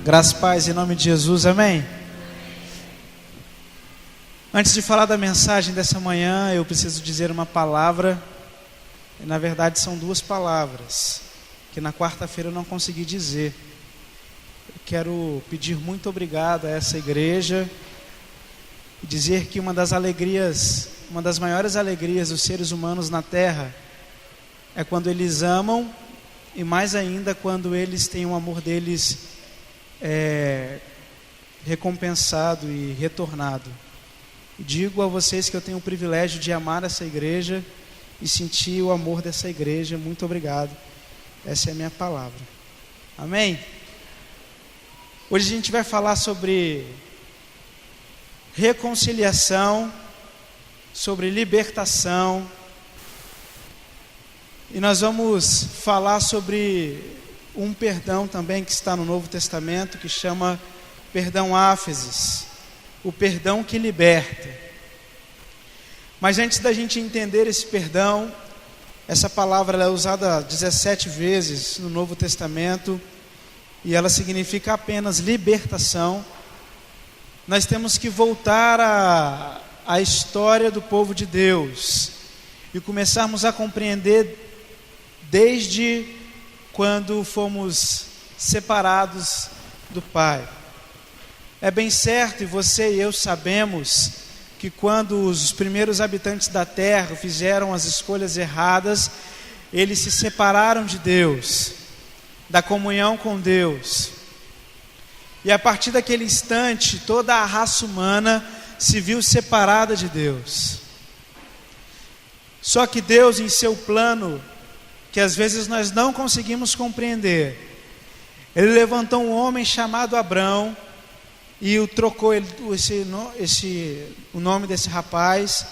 Graças e paz em nome de Jesus, amém? Antes de falar da mensagem dessa manhã, eu preciso dizer uma palavra. Na verdade são duas palavras, que na quarta-feira eu não consegui dizer. Eu quero pedir muito obrigado a essa igreja e dizer que uma das maiores alegrias dos seres humanos na terra é quando eles amam, e mais ainda quando eles têm o amor deles recompensado e retornado. Digo a vocês que eu tenho o privilégio de amar essa igreja e sentir o amor dessa igreja. Muito obrigado. Essa é a minha palavra. Amém? Hoje a gente vai falar sobre reconciliação, sobre libertação, e nós vamos falar sobre um perdão também que está no Novo Testamento, que chama perdão áfesis, o perdão que liberta. Mas antes da gente entender esse perdão, essa palavra ela é usada 17 vezes no Novo Testamento, e ela significa apenas libertação. Nós temos que voltar à história do povo de Deus e começarmos a compreender desde quando fomos separados do Pai. É bem certo, e você e eu sabemos, que quando os primeiros habitantes da terra fizeram as escolhas erradas, eles se separaram de Deus, da comunhão com Deus. E a partir daquele instante, toda a raça humana se viu separada de Deus. Só que Deus, em seu plano, que às vezes nós não conseguimos compreender, Ele levantou um homem chamado Abrão e trocou o nome desse rapaz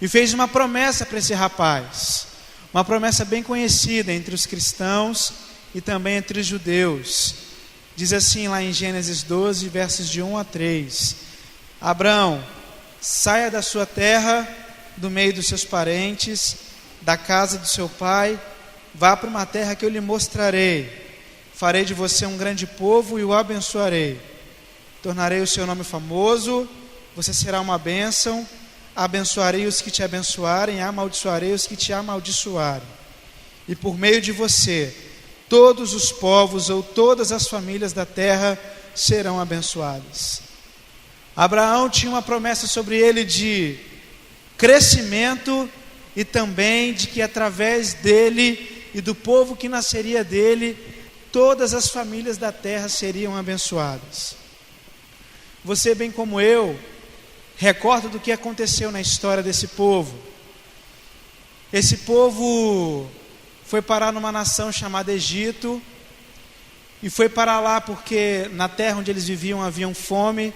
e fez uma promessa para esse rapaz, uma promessa bem conhecida entre os cristãos e também entre os judeus. Diz assim lá em Gênesis 12, versos de 1 a 3: Abrão, saia da sua terra, do meio dos seus parentes, da casa do seu pai, vá para uma terra que eu lhe mostrarei. Farei de você um grande povo e o abençoarei. Tornarei o seu nome famoso, você será uma bênção. Abençoarei os que te abençoarem, amaldiçoarei os que te amaldiçoarem. E por meio de você, todos os povos ou todas as famílias da terra serão abençoadas. Abraão tinha uma promessa sobre ele de crescimento e também de que através dele e do povo que nasceria dele, todas as famílias da terra seriam abençoadas. Você, bem como eu, recorda do que aconteceu na história desse povo. Esse povo foi parar numa nação chamada Egito, e foi parar lá porque na terra onde eles viviam havia fome,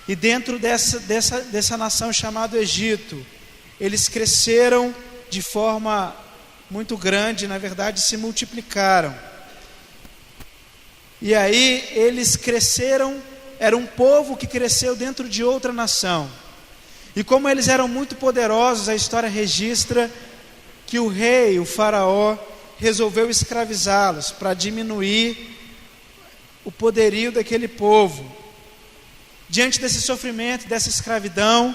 e dentro dessa nação chamada Egito, eles cresceram de forma muito grande, na verdade se multiplicaram. E aí eles cresceram, era um povo que cresceu dentro de outra nação. E como eles eram muito poderosos, a história registra que o rei, o faraó, resolveu escravizá-los para diminuir o poderio daquele povo. Diante desse sofrimento, dessa escravidão,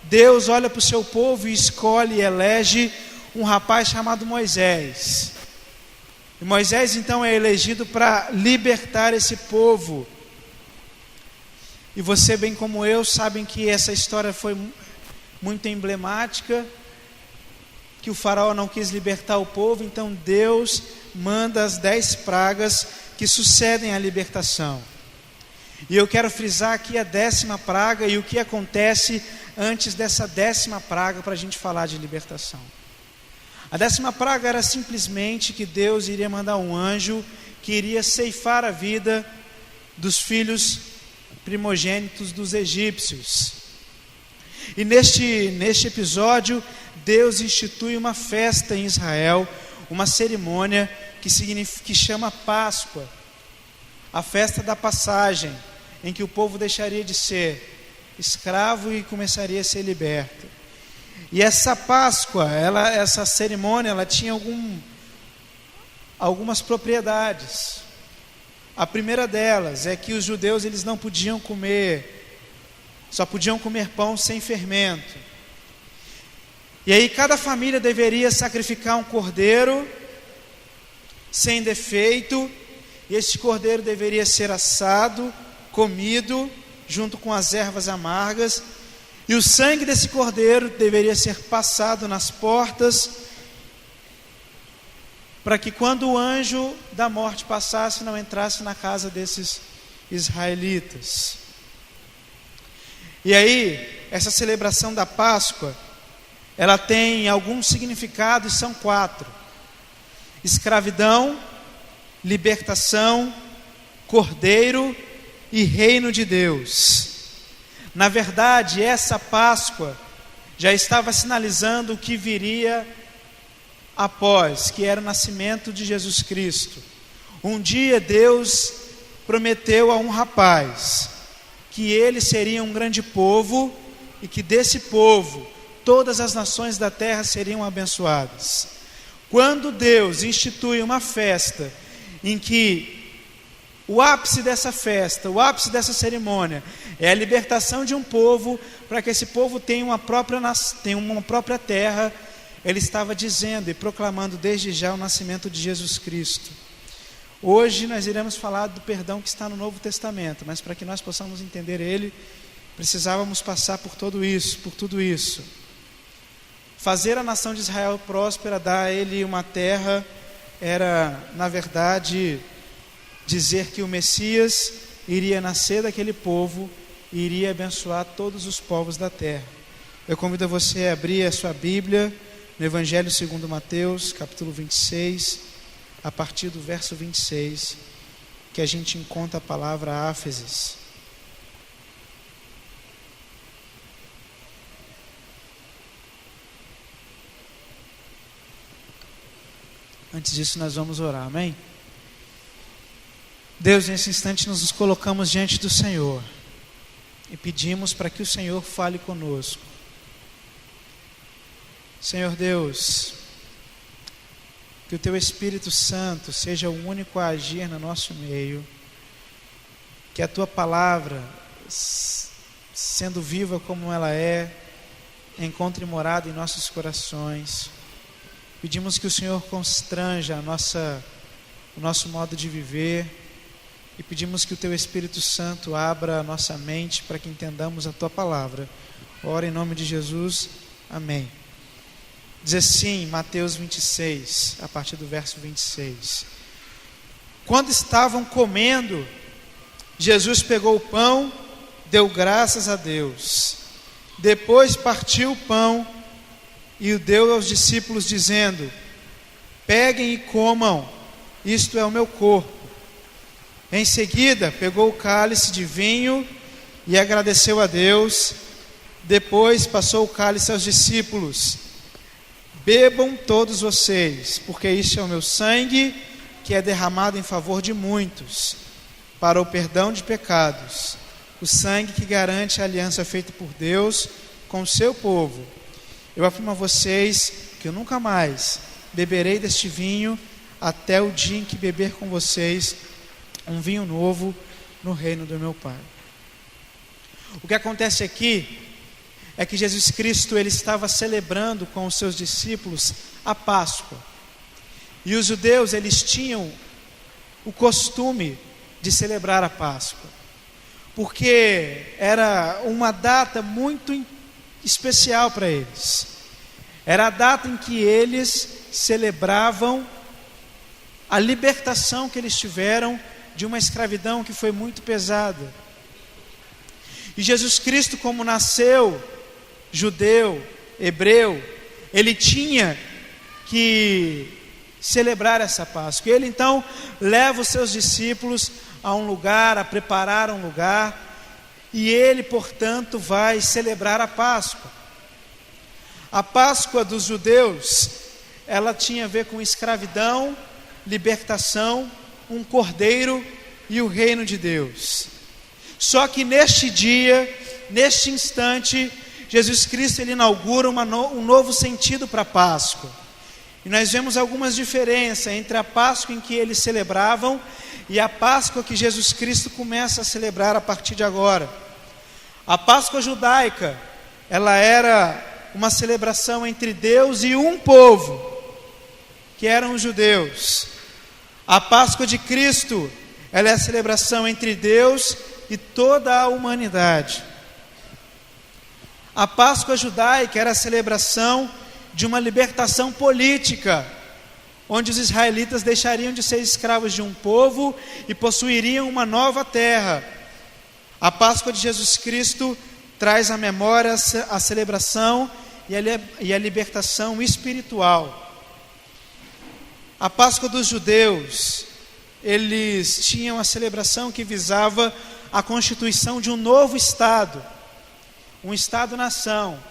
Deus olha para o seu povo e escolhe e elege um rapaz chamado Moisés. E Moisés então é elegido para libertar esse povo. E você, bem como eu, sabem que essa história foi muito emblemática, que o faraó não quis libertar o povo, então Deus manda as 10 pragas que sucedem à libertação. E eu quero frisar aqui a 10ª praga e o que acontece antes dessa 10ª praga para a gente falar de libertação. A 10ª praga era simplesmente que Deus iria mandar um anjo que iria ceifar a vida dos filhos primogênitos dos egípcios. E neste episódio, Deus institui uma festa em Israel, uma cerimônia que chama Páscoa, a festa da passagem, em que o povo deixaria de ser escravo e começaria a ser liberto. E essa Páscoa, essa cerimônia, ela tinha algumas propriedades. A primeira delas é que os judeus eles não podiam comer, só podiam comer pão sem fermento. E aí cada família deveria sacrificar um cordeiro sem defeito, e esse cordeiro deveria ser assado, comido, junto com as ervas amargas, e o sangue desse cordeiro deveria ser passado nas portas, para que quando o anjo da morte passasse, não entrasse na casa desses israelitas. E aí, essa celebração da Páscoa, ela tem alguns significados, são 4: escravidão, libertação, cordeiro e reino de Deus. Na verdade, essa Páscoa já estava sinalizando o que viria após, que era o nascimento de Jesus Cristo. Um dia Deus prometeu a um rapaz que ele seria um grande povo e que desse povo todas as nações da terra seriam abençoadas. Quando Deus institui uma festa em que o ápice dessa festa, o ápice dessa cerimônia é a libertação de um povo, para que esse povo tenha uma própria terra, ele estava dizendo e proclamando desde já o nascimento de Jesus Cristo. Hoje nós iremos falar do perdão que está no Novo Testamento, mas para que nós possamos entender ele, precisávamos passar por tudo isso. Fazer a nação de Israel próspera, dar a ele uma terra, era, na verdade, dizer que o Messias iria nascer daquele povo e iria abençoar todos os povos da terra. Eu convido você a abrir a sua Bíblia no Evangelho segundo Mateus, capítulo 26, a partir do verso 26, que a gente encontra a palavra áfeses. Antes disso nós vamos orar, amém? Deus, nesse instante nós nos colocamos diante do Senhor e pedimos para que o Senhor fale conosco. Senhor Deus, que o Teu Espírito Santo seja o único a agir no nosso meio, que a Tua palavra, sendo viva como ela é, encontre morada em nossos corações. Pedimos que o Senhor constranja o nosso modo de viver e pedimos que o Teu Espírito Santo abra a nossa mente para que entendamos a Tua palavra. Ora em nome de Jesus, amém. Diz assim, Mateus 26, a partir do verso 26. Quando estavam comendo, Jesus pegou o pão, deu graças a Deus. Depois partiu o pão e o deu aos discípulos, dizendo: peguem e comam, isto é o meu corpo. Em seguida, pegou o cálice de vinho e agradeceu a Deus. Depois passou o cálice aos discípulos: bebam todos vocês, porque isto é o meu sangue, que é derramado em favor de muitos, para o perdão de pecados. O sangue que garante a aliança feita por Deus com o seu povo. Eu afirmo a vocês que eu nunca mais beberei deste vinho, até o dia em que beber com vocês um vinho novo no reino do meu Pai. O que acontece aqui é que Jesus Cristo ele estava celebrando com os seus discípulos a Páscoa. E os judeus eles tinham o costume de celebrar a Páscoa, porque era uma data muito especial para eles. Era a data em que eles celebravam a libertação que eles tiveram de uma escravidão que foi muito pesada. E Jesus Cristo, como nasceu judeu, hebreu, ele tinha que celebrar essa Páscoa. Ele então leva os seus discípulos a um lugar, a preparar um lugar, e ele, portanto, vai celebrar a Páscoa. A Páscoa dos judeus, ela tinha a ver com escravidão, libertação, um cordeiro e o reino de Deus. Só que neste dia, neste instante, Jesus Cristo ele inaugura um novo sentido para a Páscoa. E nós vemos algumas diferenças entre a Páscoa em que eles celebravam e a Páscoa que Jesus Cristo começa a celebrar a partir de agora. A Páscoa judaica, ela era uma celebração entre Deus e um povo, que eram os judeus. A Páscoa de Cristo, ela é a celebração entre Deus e toda a humanidade. A Páscoa judaica era a celebração de uma libertação política, onde os israelitas deixariam de ser escravos de um povo e possuiriam uma nova terra. A Páscoa de Jesus Cristo traz à memória a celebração e a libertação espiritual. A Páscoa dos judeus, eles tinham a celebração que visava a constituição de um novo Estado, um Estado-nação,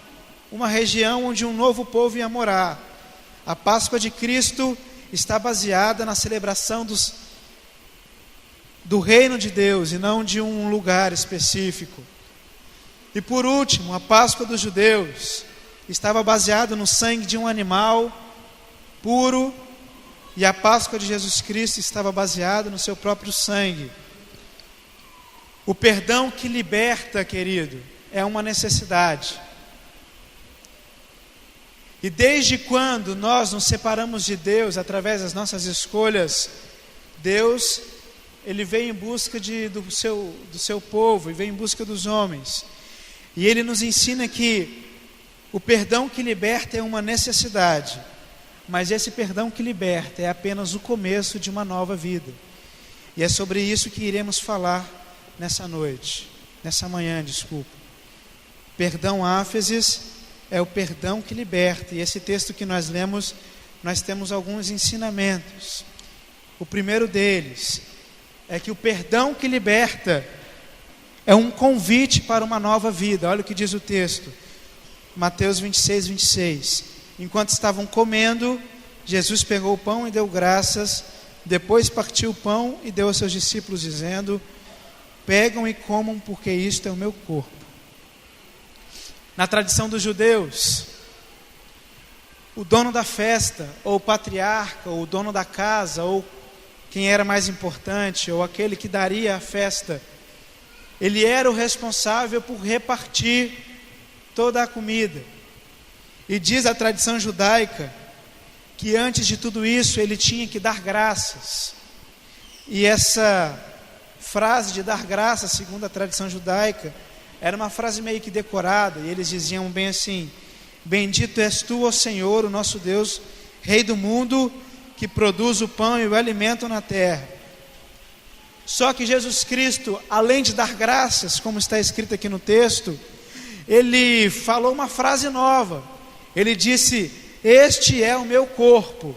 uma região onde um novo povo ia morar. A Páscoa de Cristo está baseada na celebração do reino de Deus e não de um lugar específico. E por último, a Páscoa dos judeus estava baseada no sangue de um animal puro, e a Páscoa de Jesus Cristo estava baseada no seu próprio sangue. O perdão que liberta, querido, é uma necessidade. E desde quando nós nos separamos de Deus através das nossas escolhas, Deus, Ele vem em busca do seu povo, e vem em busca dos homens. E Ele nos ensina que o perdão que liberta é uma necessidade, mas esse perdão que liberta é apenas o começo de uma nova vida. E é sobre isso que iremos falar nessa manhã. Perdão áfesis é o perdão que liberta. E esse texto que nós lemos, nós temos alguns ensinamentos. O primeiro deles é que o perdão que liberta é um convite para uma nova vida. Olha o que diz o texto, Mateus 26, 26. Enquanto estavam comendo, Jesus pegou o pão e deu graças, depois partiu o pão e deu aos seus discípulos, dizendo: pegam e comam, porque isto é o meu corpo. Na tradição dos judeus, o dono da festa, ou o patriarca, ou o dono da casa, ou quem era mais importante, ou aquele que daria a festa, ele era o responsável por repartir toda a comida. E diz a tradição judaica que antes de tudo isso ele tinha que dar graças. E essa frase de dar graças, segundo a tradição judaica, era uma frase meio que decorada, e eles diziam bem assim: bendito és tu, ó Senhor, o nosso Deus, Rei do mundo, que produz o pão e o alimento na terra. Só que Jesus Cristo, além de dar graças, como está escrito aqui no texto, ele falou uma frase nova. Ele disse: este é o meu corpo.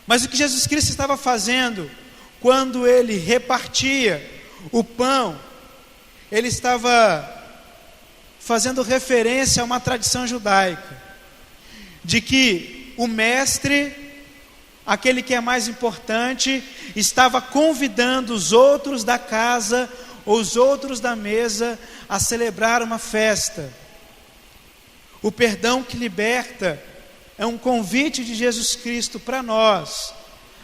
Mas o que Jesus Cristo estava fazendo quando ele repartia o pão, ele estava fazendo referência a uma tradição judaica, de que o mestre, aquele que é mais importante, estava convidando os outros da casa, ou os outros da mesa, a celebrar uma festa. O perdão que liberta é um convite de Jesus Cristo para nós,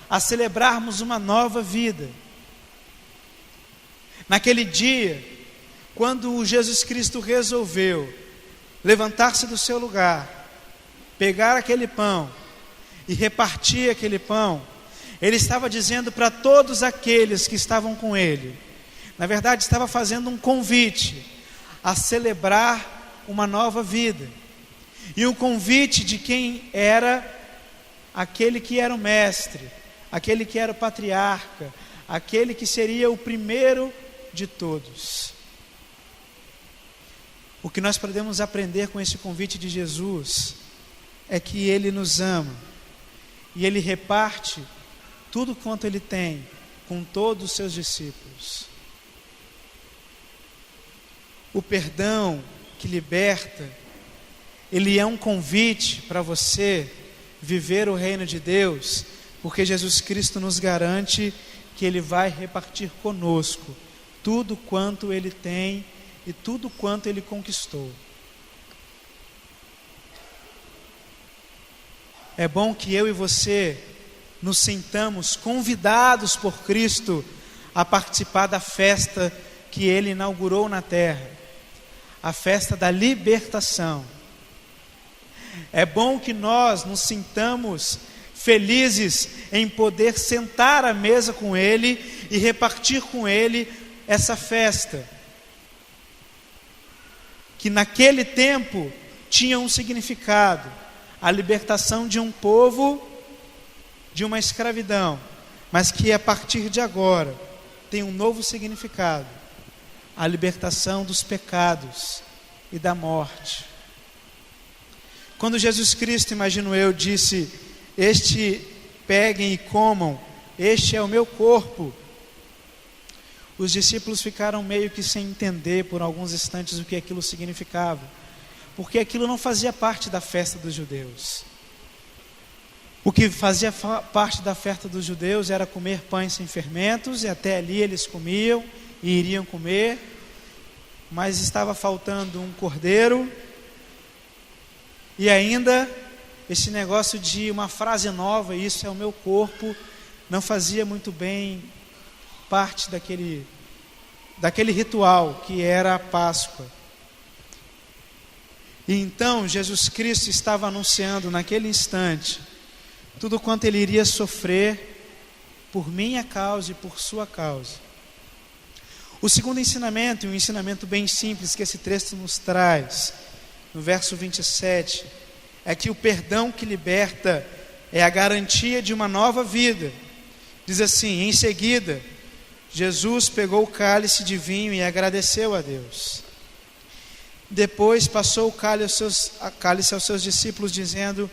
a celebrarmos uma nova vida. Naquele dia, quando Jesus Cristo resolveu levantar-se do seu lugar, pegar aquele pão e repartir aquele pão, ele estava dizendo para todos aqueles que estavam com ele, na verdade estava fazendo um convite a celebrar uma nova vida. E um convite de quem era aquele que era o mestre, aquele que era o patriarca, aquele que seria o primeiro de todos. O que nós podemos aprender com esse convite de Jesus é que Ele nos ama e Ele reparte tudo quanto Ele tem com todos os seus discípulos. O perdão que liberta, ele é um convite para você viver o reino de Deus, porque Jesus Cristo nos garante que Ele vai repartir conosco tudo quanto Ele tem e tudo quanto Ele conquistou. é bom que eu e você nos sintamos convidados por Cristo a participar da festa que Ele inaugurou na terra, a festa da libertação. É bom que nós nos sintamos felizes em poder sentar à mesa com Ele e repartir com Ele essa festa, que naquele tempo tinha um significado, a libertação de um povo de uma escravidão, mas que a partir de agora tem um novo significado, a libertação dos pecados e da morte. Quando Jesus Cristo, imagino eu, disse: peguem e comam, este é o meu corpo, os discípulos ficaram meio que sem entender por alguns instantes o que aquilo significava, porque aquilo não fazia parte da festa dos judeus. O que fazia parte da festa dos judeus era comer pães sem fermentos, e até ali eles comiam e iriam comer, mas estava faltando um cordeiro, e ainda esse negócio de uma frase nova, isso é o meu corpo, não fazia muito bem parte daquele ritual que era a Páscoa. E então Jesus Cristo estava anunciando naquele instante tudo quanto Ele iria sofrer por minha causa e por sua causa. O segundo ensinamento, e um ensinamento bem simples que esse texto nos traz, no verso 27, é que o perdão que liberta é a garantia de uma nova vida. Diz assim: em seguida, Jesus pegou o cálice de vinho e agradeceu a Deus. Depois passou o cálice aos seus discípulos, dizendo: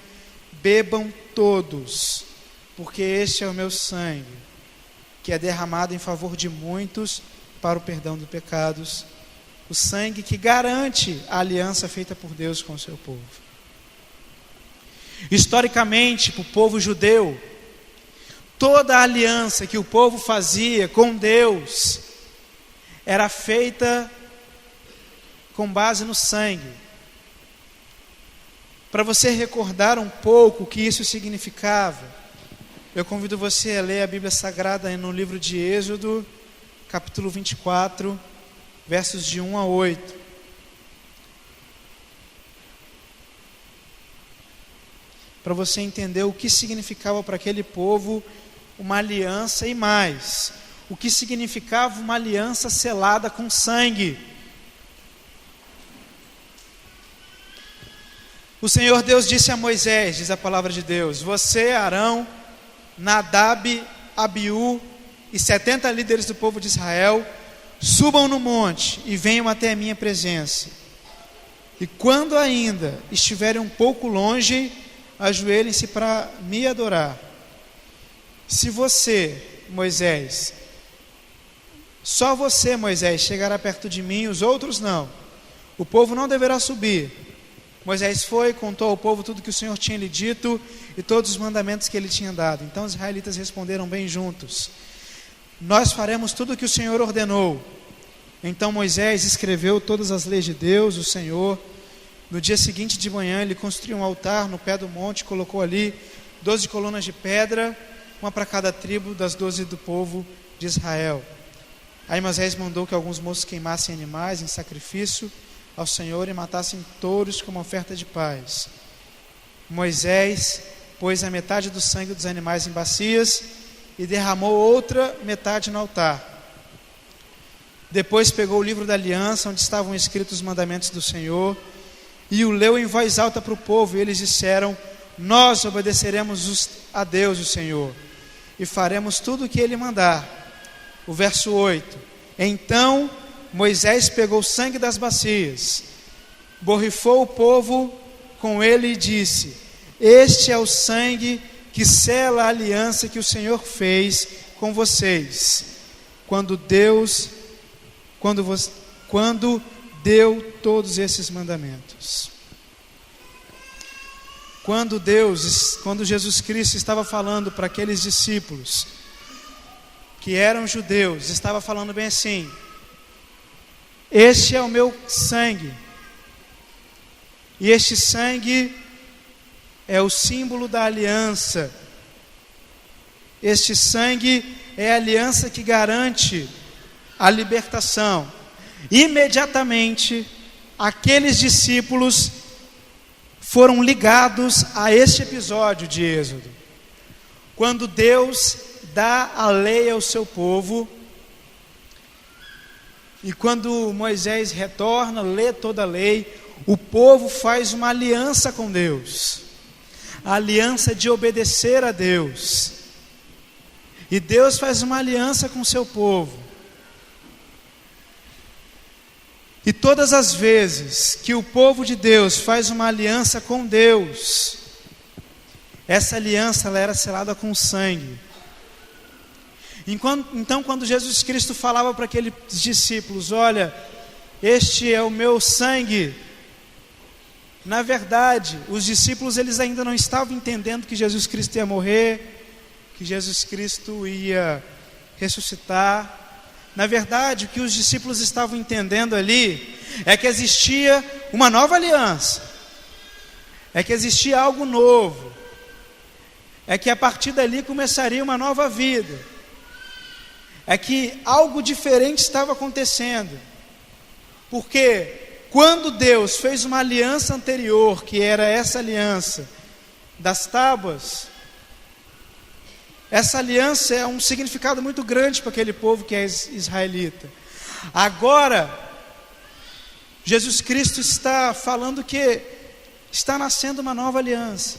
bebam todos, porque este é o meu sangue, que é derramado em favor de muitos para o perdão dos pecados, o sangue que garante a aliança feita por Deus com o seu povo. Historicamente, para o povo judeu, toda a aliança que o povo fazia com Deus era feita com base no sangue. Para você recordar um pouco o que isso significava, eu convido você a ler a Bíblia Sagrada no livro de Êxodo, capítulo 24, versos de 1 a 8. Para você entender o que significava para aquele povo uma aliança, e mais, o que significava uma aliança selada com sangue. O Senhor Deus disse a Moisés, diz a palavra de Deus: você, Arão, Nadab, Abiú e 70 líderes do povo de Israel, subam no monte e venham até a minha presença. E quando ainda estiverem um pouco longe, ajoelhem-se para me adorar. Se você, Moisés, só você, Moisés, chegará perto de mim, os outros não, o povo não deverá subir. Moisés foi, contou ao povo tudo que o Senhor tinha lhe dito e todos os mandamentos que ele tinha dado. Então os israelitas responderam bem juntos: nós faremos tudo o que o Senhor ordenou. Então Moisés escreveu todas as leis de Deus, o Senhor. No dia seguinte de manhã ele construiu um altar no pé do monte, colocou ali 12 colunas de pedra, uma para cada tribo das 12 do povo de Israel. Aí Moisés mandou que alguns moços queimassem animais em sacrifício ao Senhor e matassem touros como oferta de paz. Moisés pôs a metade do sangue dos animais em bacias e derramou outra metade no altar. Depois pegou o livro da aliança, onde estavam escritos os mandamentos do Senhor, e o leu em voz alta para o povo, e eles disseram: nós obedeceremos a Deus, o Senhor, e faremos tudo o que Ele mandar. O verso 8: então Moisés pegou o sangue das bacias, borrifou o povo com ele e disse: este é o sangue que sela a aliança que o Senhor fez com vocês, quando deu todos esses mandamentos. Quando Jesus Cristo estava falando para aqueles discípulos que eram judeus, estava falando bem assim: este é o meu sangue, e este sangue é o símbolo da aliança. Este sangue é a aliança que garante a libertação. Imediatamente, aqueles discípulos foram ligados a este episódio de Êxodo, quando Deus dá a lei ao seu povo, e quando Moisés retorna, lê toda a lei, o povo faz uma aliança com Deus, a aliança de obedecer a Deus, e Deus faz uma aliança com o seu povo. E todas as vezes que o povo de Deus faz uma aliança com Deus, essa aliança ela era selada com sangue. Então, quando Jesus Cristo falava para aqueles discípulos: olha, este é o meu sangue, na verdade, os discípulos eles ainda não estavam entendendo que Jesus Cristo ia morrer, que Jesus Cristo ia ressuscitar. Na verdade, o que os discípulos estavam entendendo ali é que existia uma nova aliança, é que existia algo novo, é que a partir dali começaria uma nova vida, é que algo diferente estava acontecendo, porque quando Deus fez uma aliança anterior, que era essa aliança das tábuas, essa aliança é um significado muito grande para aquele povo que é israelita. Agora, Jesus Cristo está falando que está nascendo uma nova aliança.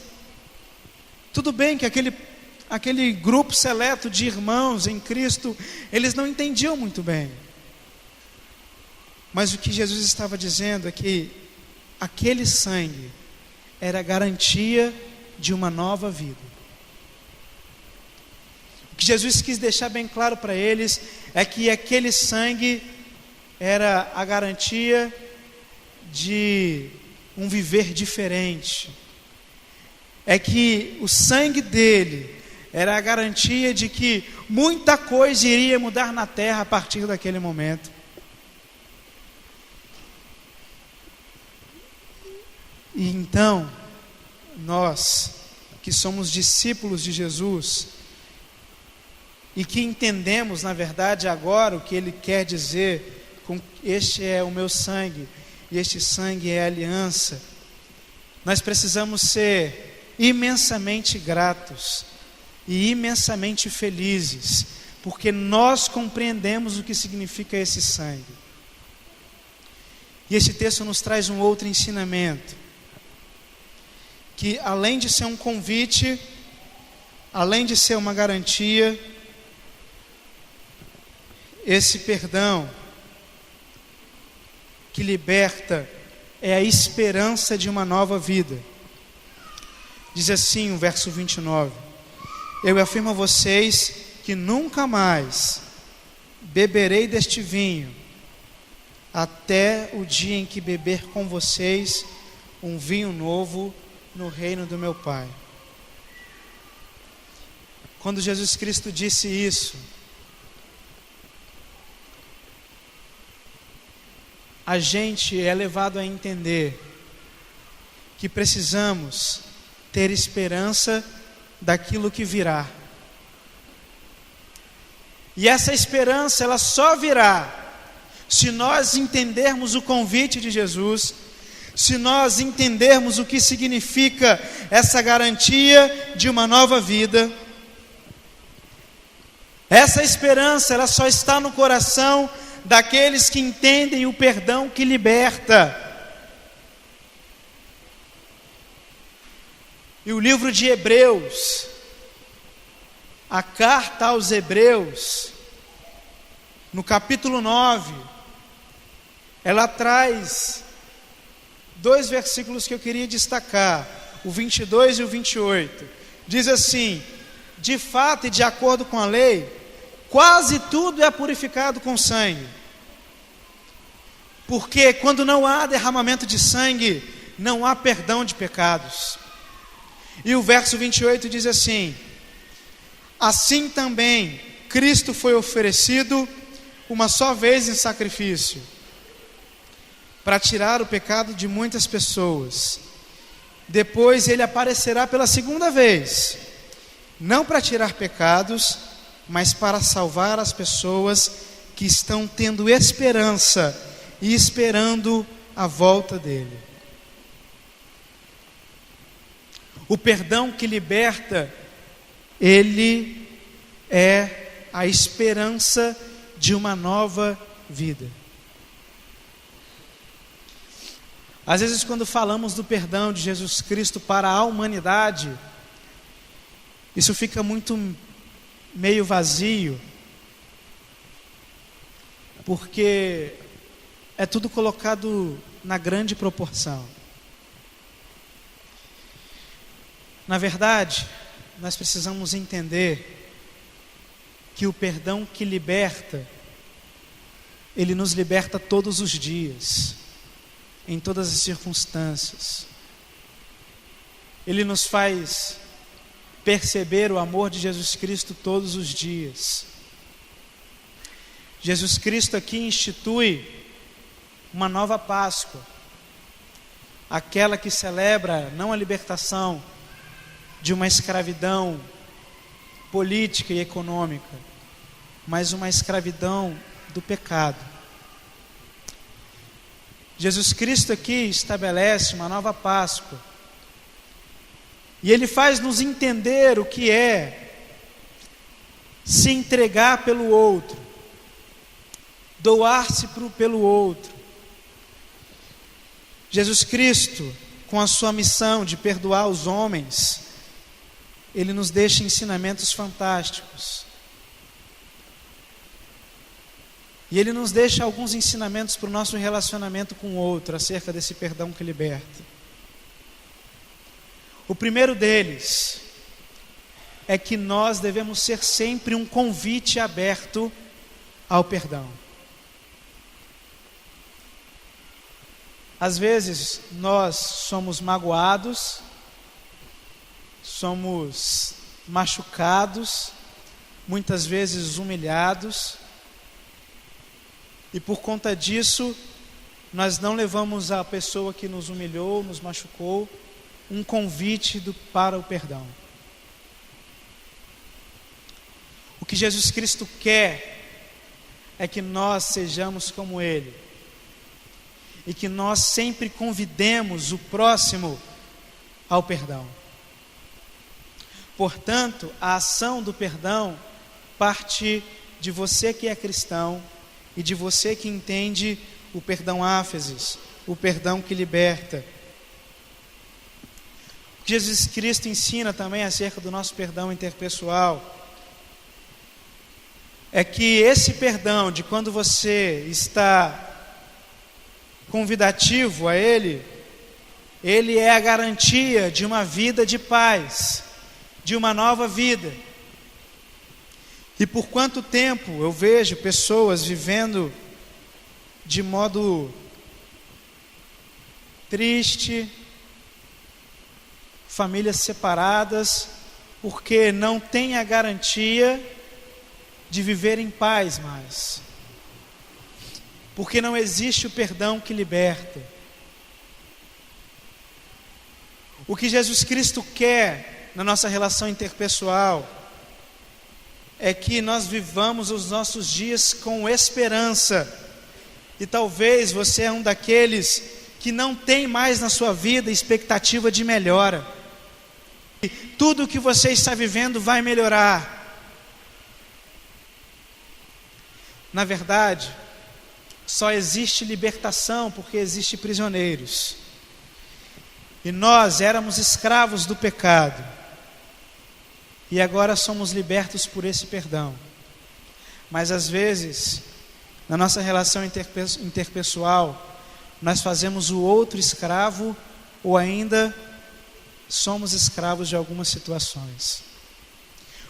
Tudo bem que aquele grupo seleto de irmãos em Cristo, eles não entendiam muito bem. Mas o que Jesus estava dizendo é que aquele sangue era a garantia de uma nova vida. O que Jesus quis deixar bem claro para eles é que aquele sangue era a garantia de um viver diferente. É que o sangue dele era a garantia de que muita coisa iria mudar na terra a partir daquele momento. E então, nós que somos discípulos de Jesus e que entendemos, na verdade, agora o que ele quer dizer com este é o meu sangue e este sangue é a aliança, nós precisamos ser imensamente gratos e imensamente felizes, porque nós compreendemos o que significa esse sangue. E esse texto nos traz um outro ensinamento, que além de ser um convite, além de ser uma garantia, esse perdão que liberta é a esperança de uma nova vida. Diz assim o verso 29: eu afirmo a vocês que nunca mais beberei deste vinho, até o dia em que beber com vocês um vinho novo no reino do meu Pai. Quando Jesus Cristo disse isso, a gente é levado a entender que precisamos ter esperança daquilo que virá. E essa esperança, ela só virá se nós entendermos o convite de Jesus, se nós entendermos o que significa essa garantia de uma nova vida. Essa esperança, ela só está no coração daqueles que entendem o perdão que liberta. E o livro de Hebreus, a carta aos Hebreus, no capítulo 9, ela traz dois versículos que eu queria destacar, o 22 e o 28. Diz assim: de fato e de acordo com a lei, quase tudo é purificado com sangue, porque quando não há derramamento de sangue, não há perdão de pecados. E o verso 28 diz assim: assim também Cristo foi oferecido uma só vez em sacrifício, para tirar o pecado de muitas pessoas, depois ele aparecerá pela segunda vez, não para tirar pecados, mas para salvar as pessoas que estão tendo esperança e esperando a volta dele. O perdão que liberta, ele é a esperança de uma nova vida. Às vezes, quando falamos do perdão de Jesus Cristo para a humanidade, isso fica muito meio vazio, porque é tudo colocado na grande proporção. Na verdade, nós precisamos entender que o perdão que liberta, ele nos liberta todos os dias, em todas as circunstâncias. Ele nos faz perceber o amor de Jesus Cristo todos os dias. Jesus Cristo aqui institui uma nova Páscoa, aquela que celebra não a libertação de uma escravidão política e econômica, mas uma escravidão do pecado. Jesus Cristo aqui estabelece uma nova Páscoa, e Ele faz nos entender o que é se entregar pelo outro, doar-se pelo outro. Jesus Cristo, com a sua missão de perdoar os homens, Ele nos deixa ensinamentos fantásticos. E Ele nos deixa alguns ensinamentos para o nosso relacionamento com o outro, acerca desse perdão que liberta. O primeiro deles é que nós devemos ser sempre um convite aberto ao perdão. Às vezes nós somos magoados, somos machucados, muitas vezes humilhados, e por conta disso, nós não levamos à pessoa que nos humilhou, nos machucou, um convite para o perdão. O que Jesus Cristo quer é que nós sejamos como Ele, e que nós sempre convidemos o próximo ao perdão. Portanto, a ação do perdão parte de você que é cristão e de você que entende o perdão áfesis, o perdão que liberta. O que Jesus Cristo ensina também acerca do nosso perdão interpessoal é que esse perdão, de quando você está convidativo a Ele, Ele é a garantia de uma vida de paz, de uma nova vida. E por quanto tempo eu vejo pessoas vivendo de modo triste, famílias separadas, porque não tem a garantia de viver em paz mais, porque não existe o perdão que liberta. O que Jesus Cristo quer na nossa relação interpessoal é que nós vivamos os nossos dias com esperança. E talvez você é um daqueles que não tem mais na sua vida expectativa de melhora. E tudo o que você está vivendo vai melhorar. Na verdade, só existe libertação porque existe prisioneiros. E nós éramos escravos do pecado. E agora somos libertos por esse perdão. Mas às vezes, na nossa relação interpessoal, nós fazemos o outro escravo, ou ainda somos escravos de algumas situações.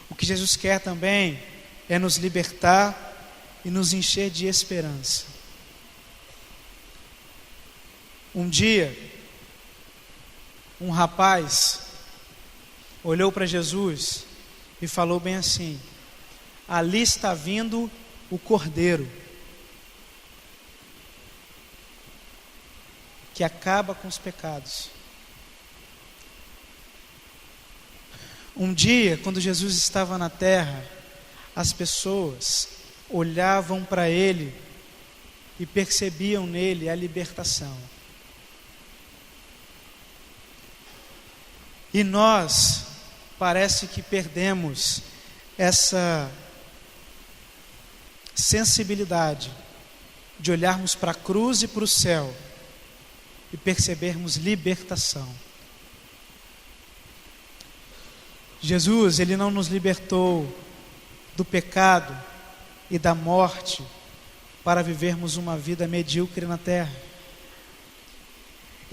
O que Jesus quer também é nos libertar e nos encher de esperança. Um dia, um rapaz olhou para Jesus e falou bem assim: ali está vindo o Cordeiro, que acaba com os pecados. Um dia, quando Jesus estava na terra, as pessoas olhavam para ele e percebiam nele a libertação. E nós, parece que perdemos essa sensibilidade de olharmos para a cruz e para o céu e percebermos libertação. Jesus, ele não nos libertou do pecado e da morte para vivermos uma vida medíocre na terra.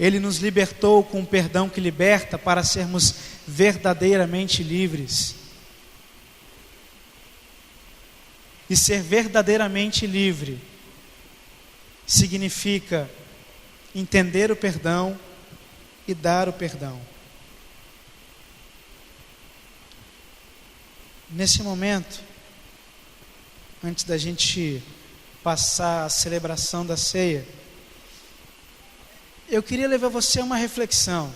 Ele nos libertou com o perdão que liberta para sermos verdadeiramente livres. E ser verdadeiramente livre significa entender o perdão e dar o perdão. Nesse momento, antes da gente passar a celebração da ceia, eu queria levar você a uma reflexão.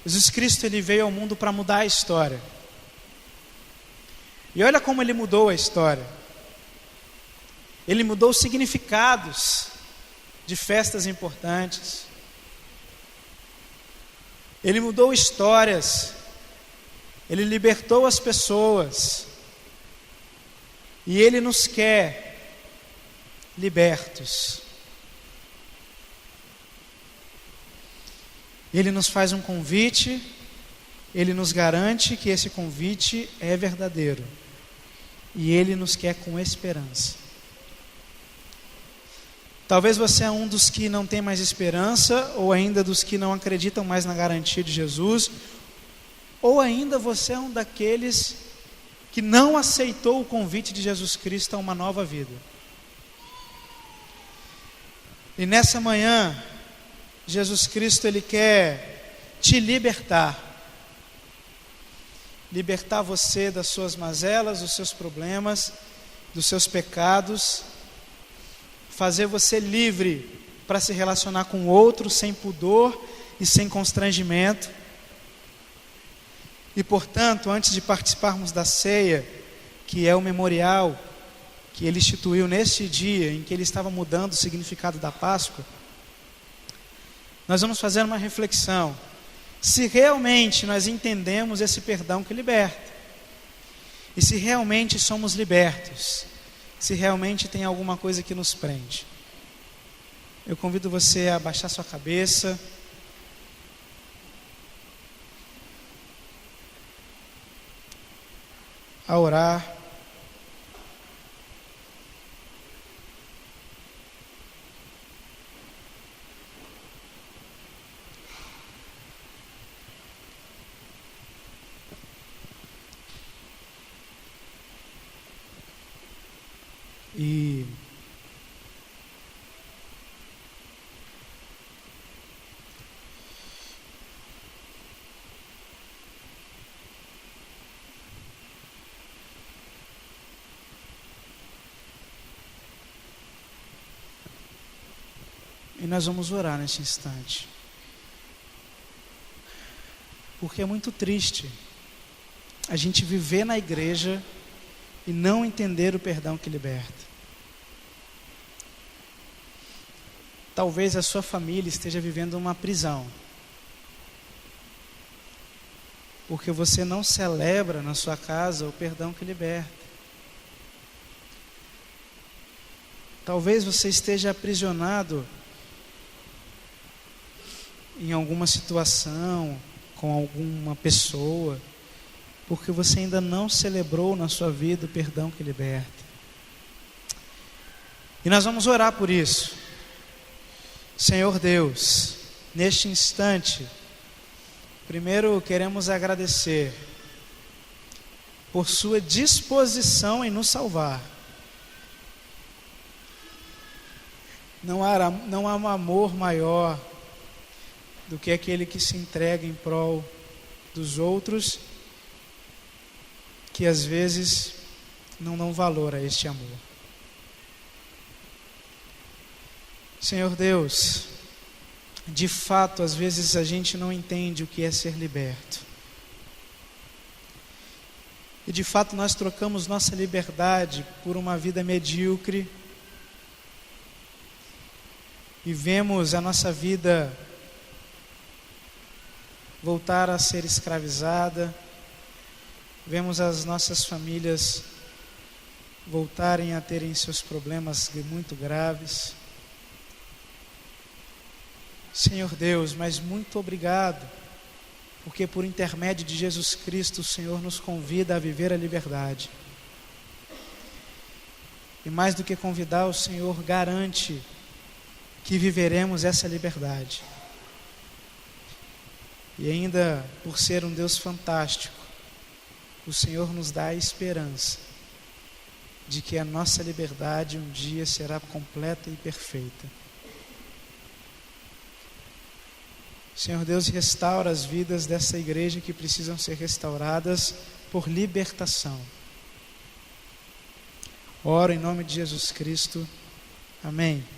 Jesus Cristo, ele veio ao mundo para mudar a história. E olha como ele mudou a história. Ele mudou os significados de festas importantes. Ele mudou histórias. Ele libertou as pessoas. E ele nos quer libertos. Ele nos faz um convite, ele nos garante que esse convite é verdadeiro. E ele nos quer com esperança. Talvez você é um dos que não tem mais esperança, ou ainda dos que não acreditam mais na garantia de Jesus, ou ainda você é um daqueles que não aceitou o convite de Jesus Cristo a uma nova vida. E nessa manhã, Jesus Cristo, ele quer te libertar. Libertar você das suas mazelas, dos seus problemas, dos seus pecados. Fazer você livre para se relacionar com o outro sem pudor e sem constrangimento. E portanto, antes de participarmos da ceia, que é o memorial que ele instituiu neste dia em que ele estava mudando o significado da Páscoa, nós vamos fazer uma reflexão. Se realmente nós entendemos esse perdão que liberta, e se realmente somos libertos, se realmente tem alguma coisa que nos prende, eu convido você a abaixar sua cabeça, a orar. E nós vamos orar nesse instante. Porque é muito triste a gente viver na igreja e não entender o perdão que liberta. Talvez a sua família esteja vivendo uma prisão, porque você não celebra na sua casa o perdão que liberta. Talvez você esteja aprisionado em alguma situação, com alguma pessoa, porque você ainda não celebrou na sua vida o perdão que liberta. E nós vamos orar por isso. Senhor Deus, neste instante, primeiro queremos agradecer por sua disposição em nos salvar. Não há um amor maior do que aquele que se entrega em prol dos outros, que às vezes não dão valor a este amor. Senhor Deus, de fato, às vezes a gente não entende o que é ser liberto. e de fato nós trocamos nossa liberdade por uma vida medíocre, e vemos a nossa vida voltar a ser escravizada, vemos as nossas famílias voltarem a terem seus problemas muito graves. Senhor Deus, mas muito obrigado, porque por intermédio de Jesus Cristo o Senhor nos convida a viver a liberdade. E mais do que convidar, o Senhor garante que viveremos essa liberdade. E ainda por ser um Deus fantástico, o Senhor nos dá a esperança de que a nossa liberdade um dia será completa e perfeita. Senhor Deus, restaura as vidas dessa igreja que precisam ser restauradas por libertação. Oro em nome de Jesus Cristo. Amém.